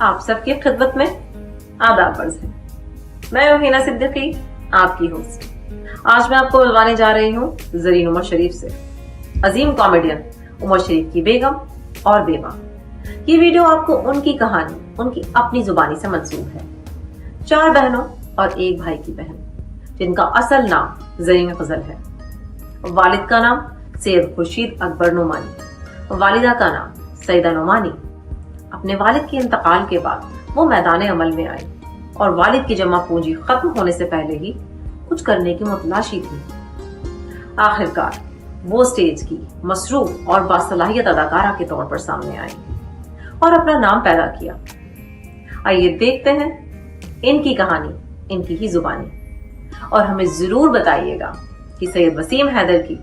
आप सबकी खिदमत में आदाब अर्ज़ है। मैं हूं हिना सिद्दीकी, आपकी होस्ट। आज मैं आपको मिलवाने जा रही हूँ ज़रीन उमर शरीफ से, अजीम कॉमेडियन उमर शरीफ की बेगम और बेवा। ये वीडियो आपको उनकी कहानी उनकी अपनी जुबानी से मंसूब है। 4 बहनों और 1 भाई की बहन, जिनका असल नाम ज़रीन फ़ज़ल है। वालिद का नाम सैयद खुर्शीद अकबर नोमानी, वालिदा का नाम सईदा नोमानी। अपने वालिद के इंतकाल के बाद वो मैदान अमल में आई और वालिद की जमा पूंजी खत्म होने से पहले ही कुछ करने की मुतलाशी थी। आखिरकार वो स्टेज की मसरूफ और बासलाहियत अदाकारा के तौर पर सामने आई और अपना नाम पैदा किया। आइए देखते हैं इनकी कहानी, इनकी ही जुबानी, और हमें जरूर बताइएगा कि सैयद वसीम हैदर की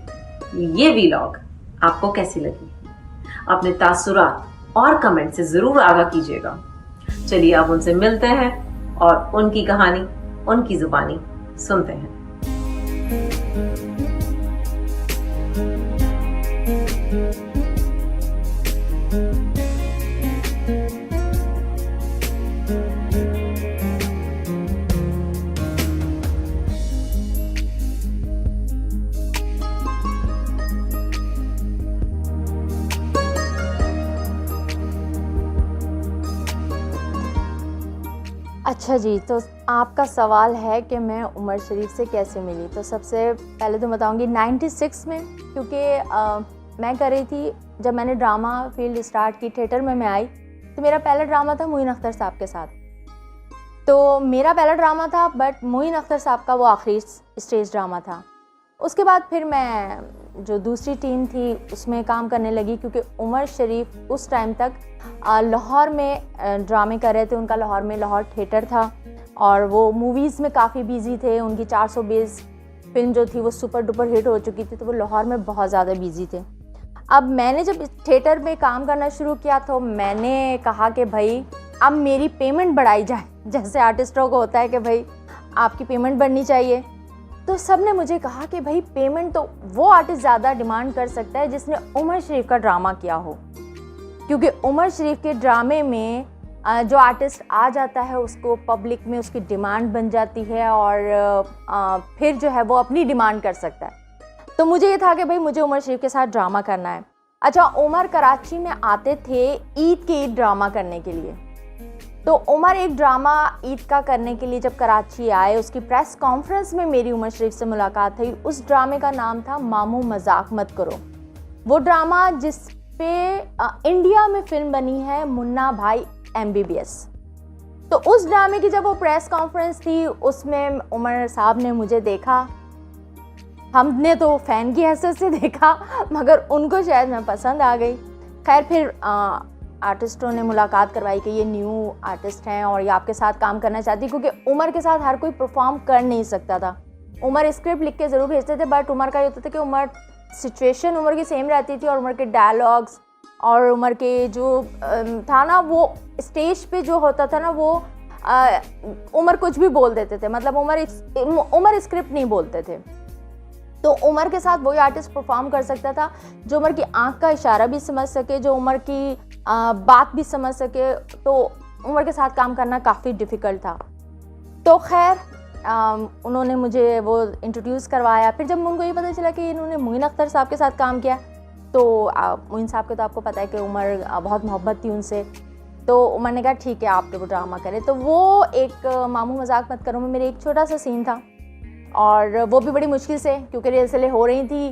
ये वीलॉग आपको कैसी लगी। अपने तासुरात और कमेंट से जरूर आगाह कीजिएगा। चलिए अब उनसे मिलते हैं और उनकी कहानी उनकी जुबानी सुनते हैं। अच्छा जी, तो आपका सवाल है कि मैं उमर शरीफ से कैसे मिली। तो सबसे पहले तो बताऊंगी 96 में, क्योंकि मैं कर रही थी, जब मैंने ड्रामा फील्ड स्टार्ट की, थिएटर में मैं आई, तो मेरा पहला ड्रामा था मोइन अख्तर साहब के साथ। तो मेरा पहला ड्रामा था, बट मोइन अख्तर साहब का वो आखिरी स्टेज ड्रामा था। उसके बाद फिर मैं जो दूसरी टीम थी उसमें काम करने लगी, क्योंकि उमर शरीफ उस टाइम तक लाहौर में ड्रामे कर रहे थे। उनका लाहौर में लाहौर थिएटर था और वो मूवीज़ में काफ़ी बिजी थे। उनकी 420 फिल्म जो थी वो सुपर डुपर हिट हो चुकी थी, तो वो लाहौर में बहुत ज़्यादा बिजी थे। अब मैंने जब थिएटर में काम करना शुरू किया तो मैंने कहा कि भाई अब मेरी पेमेंट बढ़ाई जाए, जैसे आर्टिस्टों को होता है कि भाई आपकी पेमेंट बढ़नी चाहिए। तो सब ने मुझे कहा कि भाई पेमेंट तो वो आर्टिस्ट ज़्यादा डिमांड कर सकता है जिसने उमर शरीफ का ड्रामा किया हो, क्योंकि उमर शरीफ के ड्रामे में जो आर्टिस्ट आ जाता है उसको पब्लिक में उसकी डिमांड बन जाती है और फिर जो है वो अपनी डिमांड कर सकता है। तो मुझे ये था कि भाई मुझे उमर शरीफ के साथ ड्रामा करना है। अच्छा, उमर कराची में आते थे ईद के ईद ड्रामा करने के लिए। तो उमर एक ड्रामा ईद का करने के लिए जब कराची आए, उसकी प्रेस कॉन्फ्रेंस में मेरी उमर शरीफ से मुलाकात हुई। उस ड्रामे का नाम था मामू मजाक मत करो। वो ड्रामा जिस पे इंडिया में फिल्म बनी है मुन्ना भाई MBBS। तो उस ड्रामे की जब वो प्रेस कॉन्फ्रेंस थी, उसमें उमर साहब ने मुझे देखा। हमने तो फ़ैन की हैसियत से देखा, मगर उनको शायद मैं पसंद आ गई। खैर फिर आर्टिस्टों ने मुलाकात करवाई कि ये न्यू आर्टिस्ट हैं और ये आपके साथ काम करना चाहती, क्योंकि उमर के साथ हर कोई परफॉर्म कर नहीं सकता था। उमर स्क्रिप्ट लिख के ज़रूर भेजते थे, बट उमर का ये होता था कि उमर सिचुएशन उमर की सेम रहती थी और उमर के डायलॉग्स और उमर के जो था ना, वो स्टेज पे जो होता था ना, वो उमर कुछ भी बोल देते थे। मतलब उमर स्क्रिप्ट नहीं बोलते थे। तो उमर के साथ वही आर्टिस्ट परफॉर्म कर सकता था जो उमर की आंख का इशारा भी समझ सके, जो उमर की बात भी समझ सके। तो उमर के साथ काम करना काफ़ी डिफ़िकल्ट था। तो खैर उन्होंने मुझे वो इंट्रोड्यूस करवाया। फिर जब उनको ये पता चला कि इन्होंने मोइन अख्तर साहब के साथ काम किया, तो मोइन साहब के तो आपको पता है कि उमर बहुत मोहब्बत थी उनसे। तो उमर ने कहा ठीक है आप वो ड्रामा करें। तो वो एक मामू मजाक मत करो में मेरे एक छोटा सा सीन था, और वो भी बड़ी मुश्किल से, क्योंकि रिहर्सलें हो रही थी।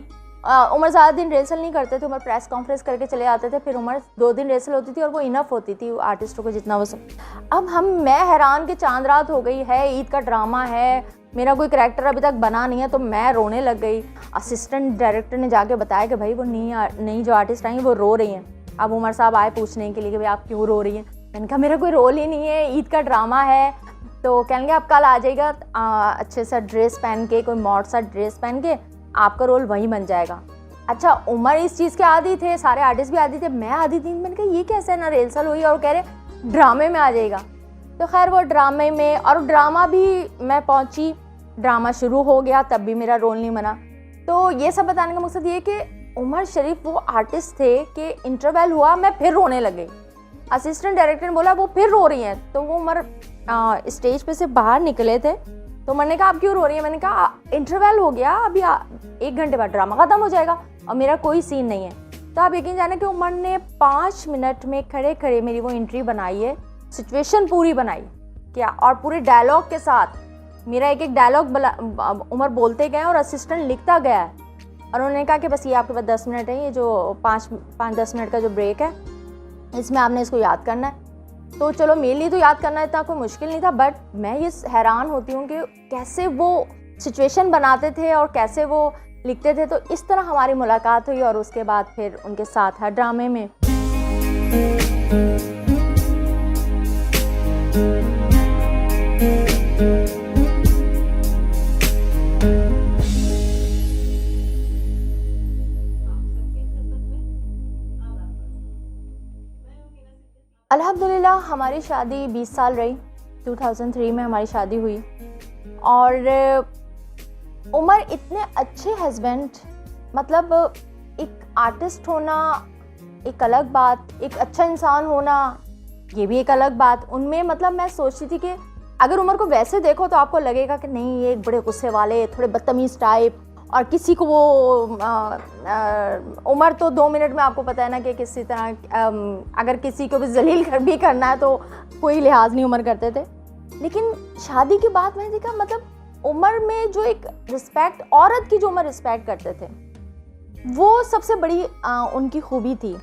उमर ज़्यादा दिन रिहर्सल नहीं करते थे, उमर प्रेस कॉन्फ्रेंस करके चले आते थे। फिर उमर 2 दिन रिहर्सल होती थी और वो इनफ होती थी आर्टिस्टों को जितना वो सब। अब मैं हैरान कि चांद रात हो गई है, ईद का ड्रामा है, मेरा कोई करैक्टर अभी तक बना नहीं है। तो मैं रोने लग गई। असिस्टेंट डायरेक्टर ने जाके बताया कि भाई वो नई जो आर्टिस्ट आई हैं वो रो रही हैं। अब उमर साहब आए पूछने के लिए कि भाई आप क्यों रो रही हैं। मैंने कहा मेरा कोई रोल ही नहीं है, ईद का ड्रामा है। तो कहेंगे आप कल आ जाइएगा अच्छे सा ड्रेस पहन के, कोई मॉड सा ड्रेस पहन के, आपका रोल वहीं बन जाएगा। अच्छा, उमर इस चीज़ के आदी थे, सारे आर्टिस्ट भी आदी थे, मैं आदी थी। मैंने कहा ये कैसे ना रिहर्सल हुई और कह रहे ड्रामे में आ जाएगा। तो खैर वो ड्रामे में, और ड्रामा भी मैं पहुंची, ड्रामा शुरू हो गया, तब भी मेरा रोल नहीं बना। तो ये सब बताने का मकसद ये कि उमर शरीफ वो आर्टिस्ट थे कि इंटरवल हुआ मैं फिर रोने लग गई। असिस्टेंट डायरेक्टर ने बोला वो फिर रो रही हैं। तो वो उमर स्टेज पे से बाहर निकले थे, तो मैंने कहा आप क्यों रो रही हैं? मैंने कहा इंटरवल हो गया, अभी 1 घंटे बाद ड्रामा ख़त्म हो जाएगा और मेरा कोई सीन नहीं है। तो आप यकीन जाने कि उमर ने 5 मिनट में खड़े खड़े मेरी वो एंट्री बनाई है, सिचुएशन पूरी बनाई क्या, और पूरे डायलॉग के साथ मेरा एक एक डायलॉग उमर बोलते गए और असिस्टेंट लिखता गया है। और उन्होंने कहा कि बस ये आपके पास 10 मिनट है, ये जो 5-10 मिनट का जो ब्रेक है इसमें आपने इसको याद करना है। तो चलो मेरे लिए तो याद करना इतना कोई मुश्किल नहीं था, बट मैं ये हैरान होती हूँ कि कैसे वो सिचुएशन बनाते थे और कैसे वो लिखते थे। तो इस तरह हमारी मुलाकात हुई और उसके बाद फिर उनके साथ हर ड्रामे में। अल्हम्दुलिल्लाह हमारी शादी 20 साल रही। 2003 में हमारी शादी हुई और उमर इतने अच्छे हस्बैंड, मतलब एक आर्टिस्ट होना एक अलग बात, एक अच्छा इंसान होना ये भी एक अलग बात। उनमें मतलब मैं सोचती थी कि अगर उमर को वैसे देखो तो आपको लगेगा कि नहीं ये एक बड़े गुस्से वाले, थोड़े बदतमीज़ टाइप, और किसी को वो उमर तो 2 मिनट में आपको पता है ना कि किसी तरह अगर किसी को भी जलील भी करना है तो कोई लिहाज नहीं उमर करते थे। लेकिन शादी के बाद मैंने देखा मतलब उमर में जो एक रिस्पेक्ट, औरत की जो उमर रिस्पेक्ट करते थे, वो सबसे बड़ी उनकी खूबी थी।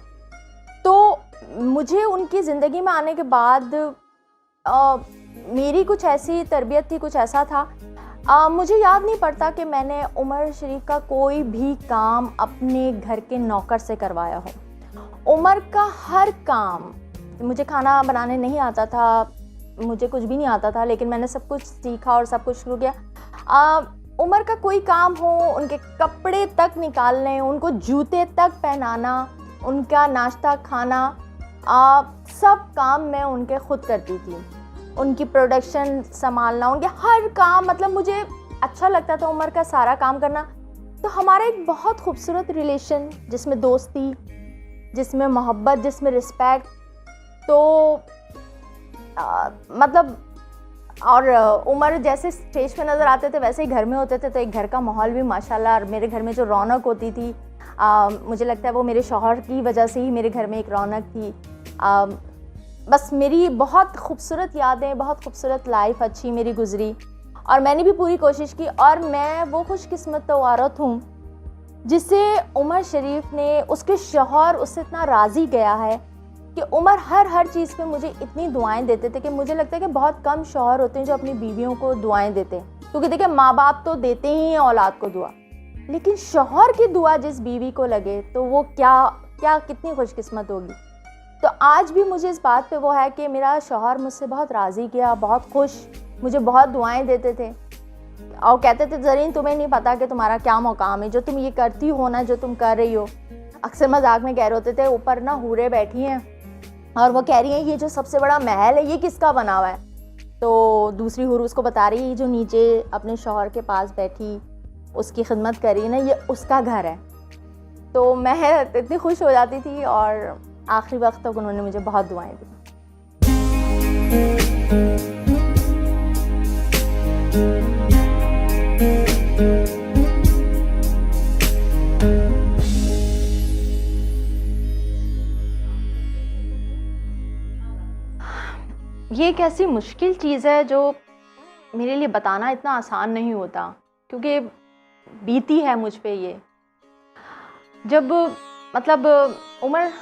तो मुझे उनकी ज़िंदगी में आने के बाद मेरी कुछ ऐसी तरबियत थी, कुछ ऐसा था, मुझे याद नहीं पड़ता कि मैंने उमर शरीफ का कोई भी काम अपने घर के नौकर से करवाया हो। उमर का हर काम, मुझे खाना बनाने नहीं आता था, मुझे कुछ भी नहीं आता था, लेकिन मैंने सब कुछ सीखा और सब कुछ शुरू किया। उमर का कोई काम हो, उनके कपड़े तक निकालने, उनको जूते तक पहनाना, उनका नाश्ता खाना, सब काम मैं उनके खुद करती थी। उनकी प्रोडक्शन संभालना, उनके हर काम, मतलब मुझे अच्छा लगता था उमर का सारा काम करना। तो हमारा एक बहुत खूबसूरत रिलेशन, जिसमें दोस्ती, जिसमें मोहब्बत, जिसमें रिस्पेक्ट, तो मतलब और उमर जैसे स्टेज पे नज़र आते थे वैसे ही घर में होते थे। तो एक घर का माहौल भी माशाल्लाह, और मेरे घर में जो रौनक होती थी, मुझे लगता है वो मेरे शौहर की वजह से ही मेरे घर में एक रौनक थी। बस मेरी बहुत खूबसूरत यादें, बहुत खूबसूरत लाइफ अच्छी मेरी गुजरी, और मैंने भी पूरी कोशिश की। और मैं वो खुशकिस्मत तो औरत हूँ जिसे उमर शरीफ ने, उसके शौहर उससे इतना राज़ी गया है कि उमर हर चीज़ पे मुझे इतनी दुआएं देते थे कि मुझे लगता है कि बहुत कम शौहर होते हैं जो अपनी बीवियों को दुआएं देते हैं। क्योंकि देखिए माँ बाप तो देते ही हैं औलाद को दुआ, लेकिन शौहर की दुआ जिस बीवी को लगे तो वो क्या कितनी खुशकिस्मत होगी। तो आज भी मुझे इस बात पे वो है कि मेरा शौहर मुझसे बहुत राज़ी किया, बहुत खुश, मुझे बहुत दुआएं देते थे और कहते थे ज़रीन तुम्हें नहीं पता कि तुम्हारा क्या मुकाम है, जो तुम ये करती हो ना, जो तुम कर रही हो। अक्सर मजाक में कह रहे होते थे ऊपर ना हूरें बैठी हैं और वो कह रही हैं ये जो सबसे बड़ा महल है ये किसका बना हुआ है। तो दूसरी हूर उसको बता रही है जो नीचे अपने शौहर के पास बैठी उसकी खिदमत कर रही है ना, ये उसका घर है। तो मैं इतनी खुश हो जाती थी और आखिरी वक्त तक उन्होंने मुझे बहुत दुआएं दी। ये एक ऐसी मुश्किल चीज़ है जो मेरे लिए बताना इतना आसान नहीं होता, क्योंकि बीती है मुझ पे ये। जब मतलब उमर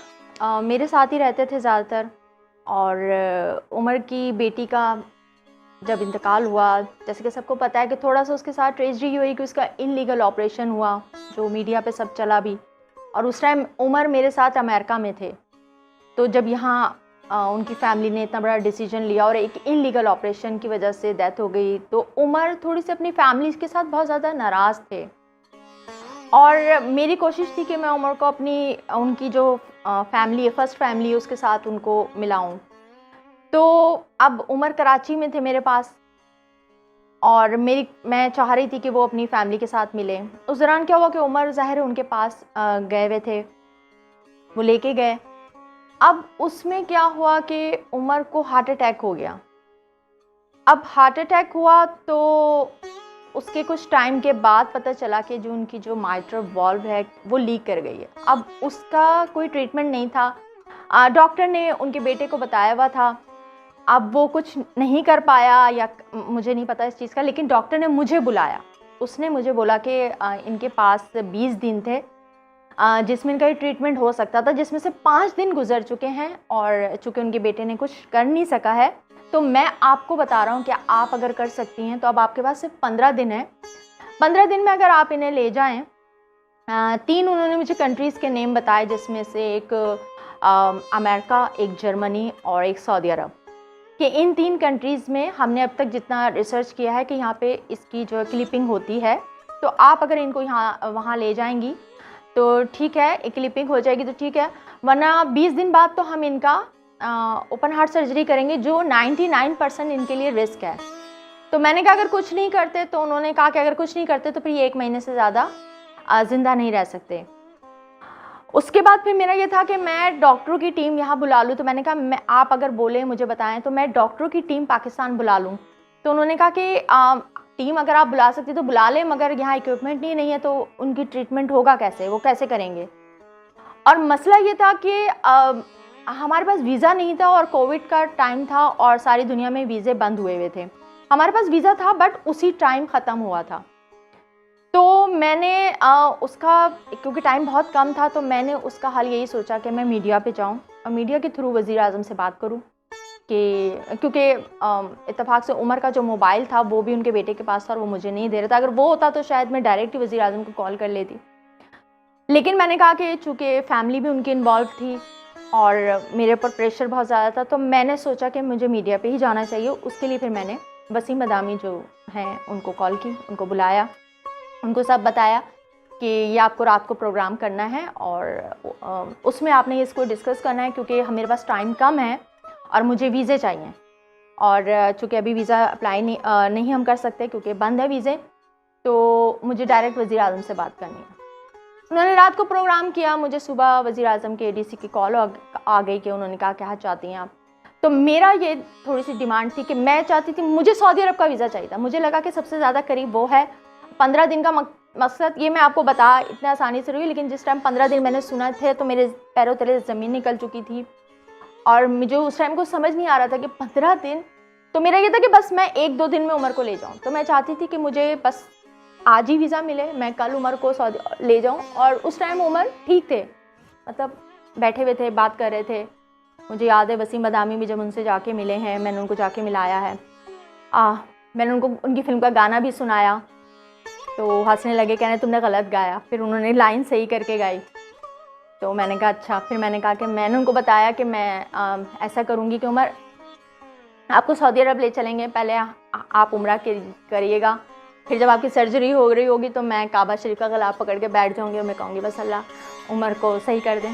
मेरे साथ ही रहते थे ज़्यादातर, और उमर की बेटी का जब इंतकाल हुआ, जैसे कि सबको पता है कि थोड़ा सा उसके साथ ट्रेजेडी हुई कि उसका इनलीगल ऑपरेशन हुआ, जो मीडिया पे सब चला भी। और उस टाइम उमर मेरे साथ अमेरिका में थे। तो जब यहाँ उनकी फैमिली ने इतना बड़ा डिसीजन लिया और एक इनलीगल ऑपरेशन की वजह से डेथ हो गई, तो उमर थोड़ी सी अपनी फैमिली के साथ बहुत ज़्यादा नाराज़ थे। और मेरी कोशिश थी कि मैं उमर को उनकी जो फैमिली है, फर्स्ट फैमिली है, उसके साथ उनको मिलाऊं। तो अब उमर कराची में थे मेरे पास, और मैं चाह रही थी कि वो अपनी फैमिली के साथ मिले। उस दौरान क्या हुआ कि उमर ज़ाहिर है उनके पास गए हुए थे, वो लेके गए। अब उसमें क्या हुआ कि उमर को हार्ट अटैक हो गया। अब हार्ट अटैक हुआ तो उसके कुछ टाइम के बाद पता चला कि जो उनकी जो माइट्रल वाल्व है वो लीक कर गई है। अब उसका कोई ट्रीटमेंट नहीं था। डॉक्टर ने उनके बेटे को बताया हुआ था, अब वो कुछ नहीं कर पाया या मुझे नहीं पता इस चीज़ का, लेकिन डॉक्टर ने मुझे बुलाया। उसने मुझे बोला कि इनके पास 20 दिन थे जिसमें इनका ट्रीटमेंट हो सकता था, जिसमें से 5 दिन गुजर चुके हैं और चूँकि उनके बेटे ने कुछ कर नहीं सका है, तो मैं आपको बता रहा हूँ कि आप अगर कर सकती हैं तो अब आपके पास सिर्फ 15 दिन है। 15 दिन में अगर आप इन्हें ले जाएं, 3 उन्होंने मुझे कंट्रीज़ के नेम बताए, जिसमें से एक अमेरिका, एक जर्मनी और एक सऊदी अरब, कि इन 3 कंट्रीज़ में हमने अब तक जितना रिसर्च किया है कि यहाँ पे इसकी जो क्लिपिंग होती है, तो आप अगर इनको यहाँ वहाँ ले जाएंगी तो ठीक है, एक क्लिपिंग हो जाएगी तो ठीक है, वरना 20 दिन बाद तो हम इनका ओपन हार्ट सर्जरी करेंगे, जो 99% इनके लिए रिस्क है। तो मैंने कहा अगर कुछ नहीं करते, तो उन्होंने कहा कि अगर कुछ नहीं करते तो फिर ये 1 महीने से ज़्यादा ज़िंदा नहीं रह सकते। उसके बाद फिर मेरा ये था कि मैं डॉक्टरों की टीम यहाँ बुला लूँ, तो मैंने कहा आप अगर बोले मुझे बताएं तो मैं डॉक्टरों की टीम पाकिस्तान बुला लूँ। तो उन्होंने कहा कि टीम अगर आप बुला सकती तो बुला लें, मगर यहाँ इक्विपमेंट नहीं है तो उनकी ट्रीटमेंट होगा कैसे, वो कैसे करेंगे। और मसला ये था कि हमारे पास वीज़ा नहीं था और कोविड का टाइम था और सारी दुनिया में वीज़े बंद हुए हुए थे। हमारे पास वीज़ा था बट उसी टाइम ख़त्म हुआ था। तो मैंने उसका, क्योंकि टाइम बहुत कम था, तो मैंने उसका हल यही सोचा कि मैं मीडिया पे जाऊं और मीडिया के थ्रू वज़ीर आज़म से बात करूं कि क्योंकि इत्तेफाक से उमर का जो मोबाइल था वो भी उनके बेटे के पास था और वो मुझे नहीं दे रहा था। अगर वो होता तो शायद मैं डायरेक्ट ही वज़ीर आज़म को कॉल कर लेती, लेकिन मैंने कहा कि चूँकि फैमिली भी उनकी इन्वॉल्व थी और मेरे ऊपर प्रेशर बहुत ज़्यादा था, तो मैंने सोचा कि मुझे मीडिया पे ही जाना चाहिए। उसके लिए फिर मैंने वसीम मदामी जो हैं उनको कॉल की, उनको बुलाया, उनको सब बताया कि ये आपको रात को प्रोग्राम करना है और उसमें आपने इसको डिस्कस करना है, क्योंकि मेरे पास टाइम कम है और मुझे वीज़े चाहिए और चूँकि अभी वीज़ा अप्लाई नहीं हम कर सकते क्योंकि बंद है वीज़े, तो मुझे डायरेक्ट वज़ीर आज़म से बात करनी है। उन्होंने रात को प्रोग्राम किया, मुझे सुबह वज़ीर आज़म के एडीसी की कॉल आ गई कि उन्होंने कहा क्या चाहती हैं आप। तो मेरा ये थोड़ी सी डिमांड थी कि मैं चाहती थी, मुझे सऊदी अरब का वीज़ा चाहिए था। मुझे लगा कि सबसे ज़्यादा करीब वो है। 15 दिन का मकसद ये मैं आपको बता इतना आसानी से रही, लेकिन जिस टाइम 15 दिन मैंने सुना थे तो मेरे पैरों तले ज़मीन निकल चुकी थी और मुझे उस टाइम कुछ समझ नहीं आ रहा था कि 15 दिन। तो मेरा ये था कि बस मैं 1-2 दिन में उमर को ले जाऊँ। तो मैं चाहती थी कि मुझे बस आज ही वीज़ा मिले, मैं कल उमर को सऊदी ले जाऊँ। और उस टाइम उमर ठीक थे, मतलब बैठे हुए थे, बात कर रहे थे। मुझे याद है वसीम मदामी भी जब उनसे जाके मिले हैं, मैंने उनको जाके मिलाया है। मैंने उनको उनकी फ़िल्म का गाना भी सुनाया, तो हंसने लगे, कहने तुमने गलत गाया। फिर उन्होंने लाइन सही करके गाई, तो मैंने कहा अच्छा। फिर मैंने कहा कि मैंने उनको बताया कि मैं ऐसा करूँगी कि उमर आपको सऊदी अरब ले चलेंगे, पहले आप उम्रा करिएगा, फिर जब आपकी सर्जरी हो रही होगी तो मैं काबा शरीफ का गला पकड़ के बैठ जाऊँगी और मैं कहूँगी बस अल्लाह उमर को सही कर दें।